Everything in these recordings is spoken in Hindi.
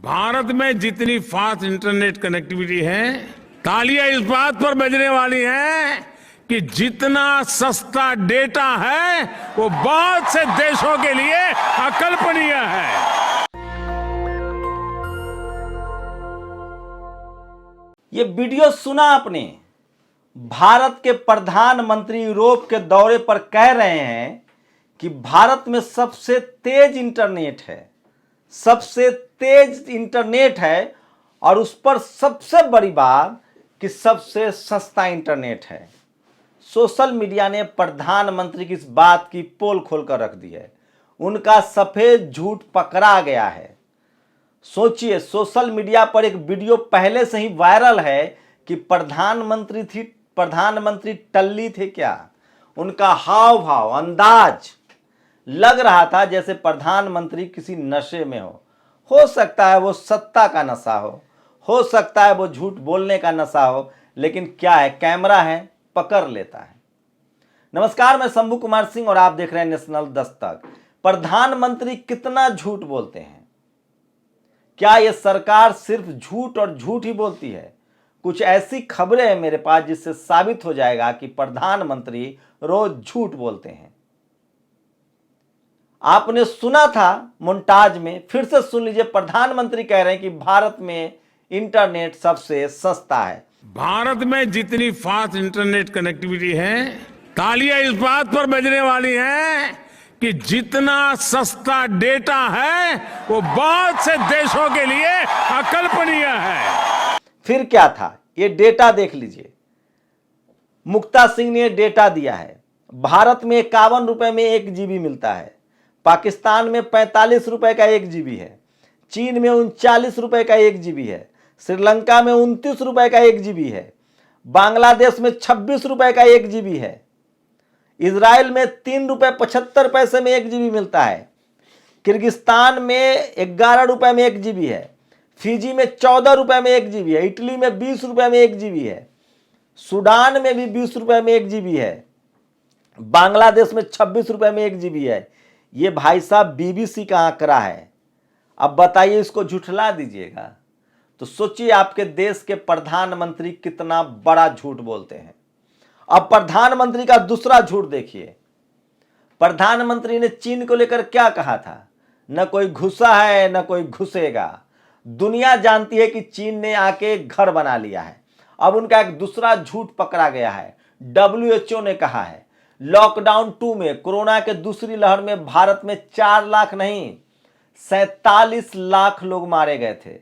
भारत में जितनी फास्ट इंटरनेट कनेक्टिविटी है, तालियां इस बात पर बजने वाली हैं कि जितना सस्ता डेटा है वो बहुत से देशों के लिए अकल्पनीय है। ये वीडियो सुना आपने? भारत के प्रधानमंत्री यूरोप के दौरे पर कह रहे हैं कि भारत में सबसे तेज इंटरनेट है, सबसे तेज इंटरनेट है और उस पर सबसे बड़ी बात कि सबसे सस्ता इंटरनेट है। सोशल मीडिया ने प्रधानमंत्री की इस बात की पोल खोलकर रख दी है। उनका सफेद झूठ पकड़ा गया है। सोचिए, सोशल मीडिया पर एक वीडियो पहले से ही वायरल है कि प्रधानमंत्री टल्ली थे क्या। उनका हाव भाव, अंदाज लग रहा था जैसे प्रधानमंत्री किसी नशे में हो सकता है वो सत्ता का नशा हो सकता है वो झूठ बोलने का नशा हो, लेकिन क्या है, कैमरा है, पकड़ लेता है। नमस्कार, मैं शंभू कुमार सिंह और आप देख रहे हैं नेशनल दस्तक। प्रधानमंत्री कितना झूठ बोलते हैं? क्या यह सरकार सिर्फ झूठ और झूठ ही बोलती है? कुछ ऐसी खबरें हैं मेरे पास जिससे साबित हो जाएगा कि प्रधानमंत्री रोज झूठ बोलते हैं। आपने सुना था मोन्टाज में, फिर से सुन लीजिए। प्रधानमंत्री कह रहे हैं कि भारत में इंटरनेट सबसे सस्ता है। भारत में जितनी फास्ट इंटरनेट कनेक्टिविटी है, तालियां इस बात पर बजने वाली हैं कि जितना सस्ता डेटा है वो बहुत से देशों के लिए अकल्पनीय है। फिर क्या था? ये डेटा देख लीजिए। मुक्ता सिंह ने डेटा दिया है। भारत में 51 रुपए में 1 GB मिलता है, पाकिस्तान में 45 रुपए का 1 GB है, चीन में 39 रुपए का 1 GB है, श्रीलंका में 29 रुपए का 1 GB है, बांग्लादेश में 26 रुपए का 1 GB है, इजराइल में 3 रुपए 75 पैसे में 1 GB मिलता है, किर्गिस्तान में 11 रुपए में 1 GB है, फिजी में 14 रुपए में 1 GB है, इटली में 20 रुपए में 1 GB है, सूडान में भी 20 रुपए में 1 GB है, बांग्लादेश में 26 रुपए में 1 GB है। ये भाई साहब BBC का आंकड़ा है। अब बताइए, इसको झुठला दीजिएगा तो सोचिए आपके देश के प्रधानमंत्री कितना बड़ा झूठ बोलते हैं। अब प्रधानमंत्री का दूसरा झूठ देखिए। प्रधानमंत्री ने चीन को लेकर क्या कहा था? न कोई घुसा है न कोई घुसेगा। दुनिया जानती है कि चीन ने आके घर बना लिया है। अब उनका एक दूसरा झूठ पकड़ा गया है। WHO ने कहा है लॉकडाउन 2 में, कोरोना के दूसरी लहर में भारत में 4 लाख नहीं 47 लाख लोग मारे गए थे।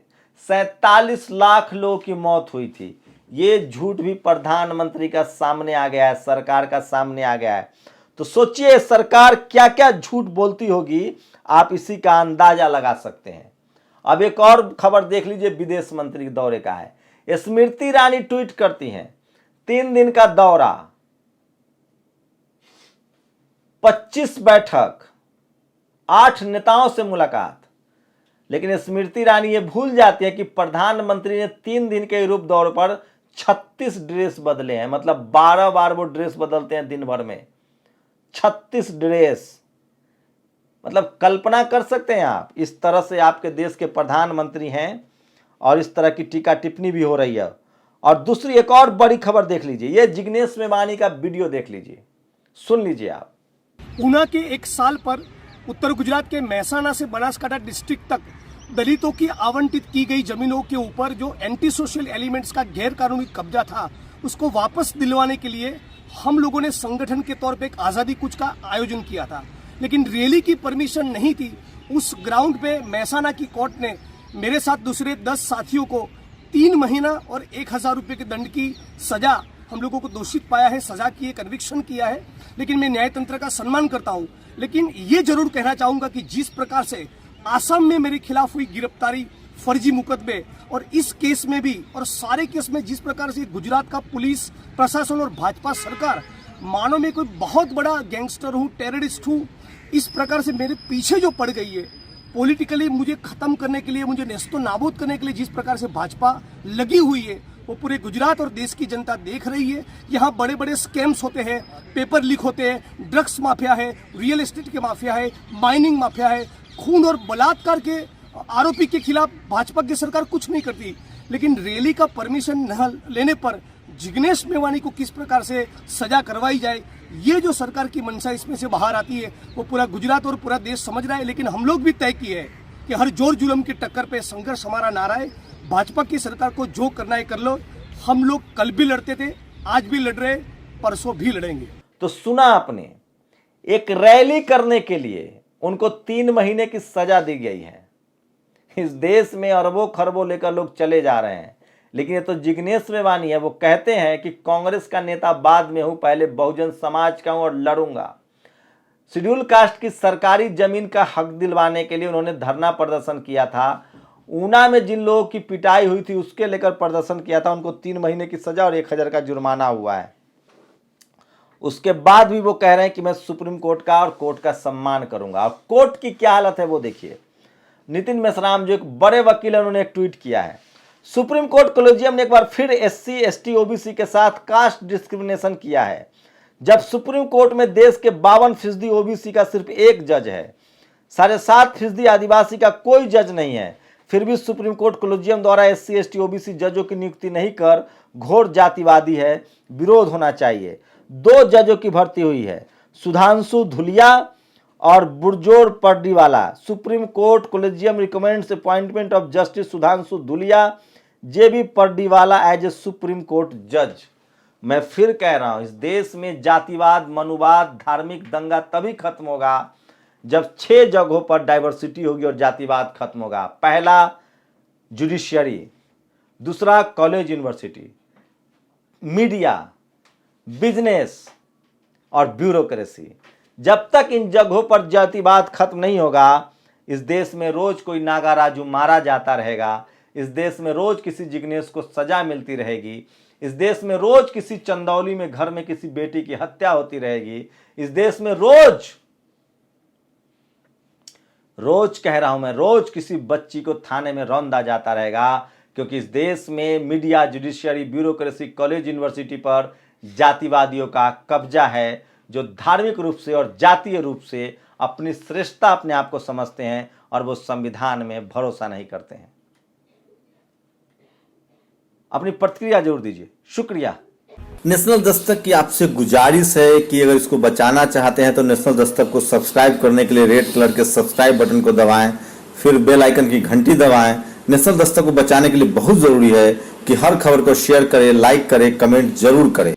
47 लाख लोगों की मौत हुई थी। ये झूठ भी प्रधानमंत्री का सामने आ गया है, सरकार का सामने आ गया है। तो सोचिए सरकार क्या क्या झूठ बोलती होगी, आप इसी का अंदाजा लगा सकते हैं। अब एक और खबर देख लीजिए, विदेश मंत्री के दौरे का है। स्मृति ईरानी ट्वीट करती हैं 3 दिन का दौरा, 25 बैठक, 8 नेताओं से मुलाकात। लेकिन स्मृति ईरानी ये भूल जाती है कि प्रधानमंत्री ने 3 दिन के यूरोप दौरे पर 36 ड्रेस बदले हैं। मतलब 12 बार वो ड्रेस बदलते हैं दिन भर में। 36 ड्रेस, मतलब कल्पना कर सकते हैं आप, इस तरह से आपके देश के प्रधानमंत्री हैं और इस तरह की टीका टिप्पणी भी हो रही है। और दूसरी एक और बड़ी खबर देख लीजिए। ये जिग्नेश मेवानी का वीडियो देख लीजिए, सुन लीजिए आप। ऊना के 1 साल पर उत्तर गुजरात के महसाना से बनासकांठा डिस्ट्रिक्ट तक दलितों की आवंटित की गई जमीनों के ऊपर जो एंटी सोशल एलिमेंट्स का गैर कानूनी कब्जा था, उसको वापस दिलवाने के लिए हम लोगों ने संगठन के तौर पे एक आज़ादी कूच का आयोजन किया था। लेकिन रैली की परमिशन नहीं थी। उस ग्राउंड पे महसाना की कोर्ट ने मेरे साथ दूसरे 10 साथियों को 3 महीना और 1000 रुपये के दंड की सजा, हम लोगों को दोषित पाया है, सजा की है, कन्विक्शन किया है। लेकिन मैं न्यायतंत्र का सम्मान करता हूं। लेकिन ये जरूर कहना चाहूंगा कि जिस प्रकार से आसाम में मेरे खिलाफ हुई गिरफ्तारी, फर्जी मुकदमे और इस केस में भी और सारे केस में जिस प्रकार से गुजरात का पुलिस प्रशासन और भाजपा सरकार मानो मैं कोई बहुत बड़ा गैंगस्टर हूँ, टेररिस्ट हूँ, इस प्रकार से मेरे पीछे जो पड़ गई है, पॉलिटिकली मुझे खत्म करने के लिए, मुझे नेस्तो नाबूद करने के लिए जिस प्रकार से भाजपा लगी हुई है, वो पूरे गुजरात और देश की जनता देख रही है। यहाँ बड़े बड़े स्कैम्स होते हैं, पेपर लीक होते हैं, ड्रग्स माफिया है, रियल एस्टेट के माफिया है, माइनिंग माफिया है, खून और बलात्कार के आरोपी के खिलाफ भाजपा की सरकार कुछ नहीं करती, लेकिन रैली का परमिशन न लेने पर जिग्नेश मेवानी को किस प्रकार से सजा करवाई जाए, ये जो सरकार की मंशा इसमें से बाहर आती है, वो पूरा गुजरात और पूरा देश समझ रहा है। लेकिन हम लोग भी तय किए है कि हर जोर जुल्म की टक्कर पे संघर्ष हमारा नारा है। भाजपा की सरकार को जो करना है कर लो। हम लोग कल भी लड़ते थे, आज भी लड़ रहे, परसों भी लड़ेंगे। तो सुना आपने, एक रैली करने के लिए उनको 3 महीने की सजा दी गई है। इस देश में अरबों खरबों लेकर लोग चले जा रहे हैं, लेकिन ये तो जिग्नेश मेवानी है। वो कहते हैं कि कांग्रेस का नेता बाद में हूं, पहले बहुजन समाज का हूं और लड़ूंगा। शेड्यूल कास्ट की सरकारी जमीन का हक दिलवाने के लिए उन्होंने धरना प्रदर्शन किया था। ऊना में जिन लोगों की पिटाई हुई थी उसके लेकर प्रदर्शन किया था, उनको 3 महीने की सजा और 1000 का जुर्माना हुआ है। उसके बाद भी वो कह रहे हैं कि मैं सुप्रीम कोर्ट का और कोर्ट का सम्मान करूंगा। और कोर्ट की क्या हालत है वो देखिए। नितिन मेश्राम जो एक बड़े वकील हैं, उन्होंने एक ट्वीट किया है, सुप्रीम कोर्ट कॉलेजियम ने एक बार फिर SC ST OBC के साथ कास्ट डिस्क्रिमिनेशन किया है। जब सुप्रीम कोर्ट में देश के 52% OBC का सिर्फ एक जज है, 7.5% आदिवासी का कोई जज नहीं है, फिर भी सुप्रीम कोर्ट कॉलेजियम द्वारा SC ST OBC जजों की नियुक्ति नहीं कर घोर जातिवादी है, विरोध होना चाहिए। 2 जजों की भर्ती हुई है, सुधांशु धुलिया और Burjor Pardiwala. Supreme court collegium recommends appointment of justice Sudhanshu Dhulia JB Pardiwala as a supreme court जज। मैं फिर कह रहा हूं, इस देश में जातिवाद, मनुवाद, धार्मिक दंगा तभी खत्म होगा जब 6 जगहों पर डाइवर्सिटी होगी और जातिवाद खत्म होगा। पहला जुडिशियरी, दूसरा कॉलेज यूनिवर्सिटी, मीडिया, बिजनेस और ब्यूरोक्रेसी। जब तक इन जगहों पर जातिवाद खत्म नहीं होगा, इस देश में रोज कोई नागा राजू मारा जाता रहेगा। इस देश में रोज किसी जिग्नेश को सजा मिलती रहेगी। इस देश में रोज किसी चंदौली में घर में किसी बेटी की हत्या होती रहेगी। इस देश में रोज कह रहा हूं मैं, रोज किसी बच्ची को थाने में रौंदा जाता रहेगा, क्योंकि इस देश में media, judiciary, bureaucracy, college, university पर जातिवादियों का कब्जा है, जो धार्मिक रूप से और जातीय रूप से अपनी श्रेष्ठता अपने आप को समझते हैं और वो संविधान में भरोसा नहीं करते हैं। अपनी प्रतिक्रिया जरूर दीजिए। शुक्रिया। नेशनल दस्तक की आपसे गुजारिश है कि अगर इसको बचाना चाहते हैं तो नेशनल दस्तक को सब्सक्राइब करने के लिए रेड कलर के सब्सक्राइब बटन को दबाएं, फिर बेल आइकन की घंटी दबाएं। नेशनल दस्तक को बचाने के लिए बहुत जरूरी है कि हर खबर को शेयर करें, लाइक करें, कमेंट जरूर करें।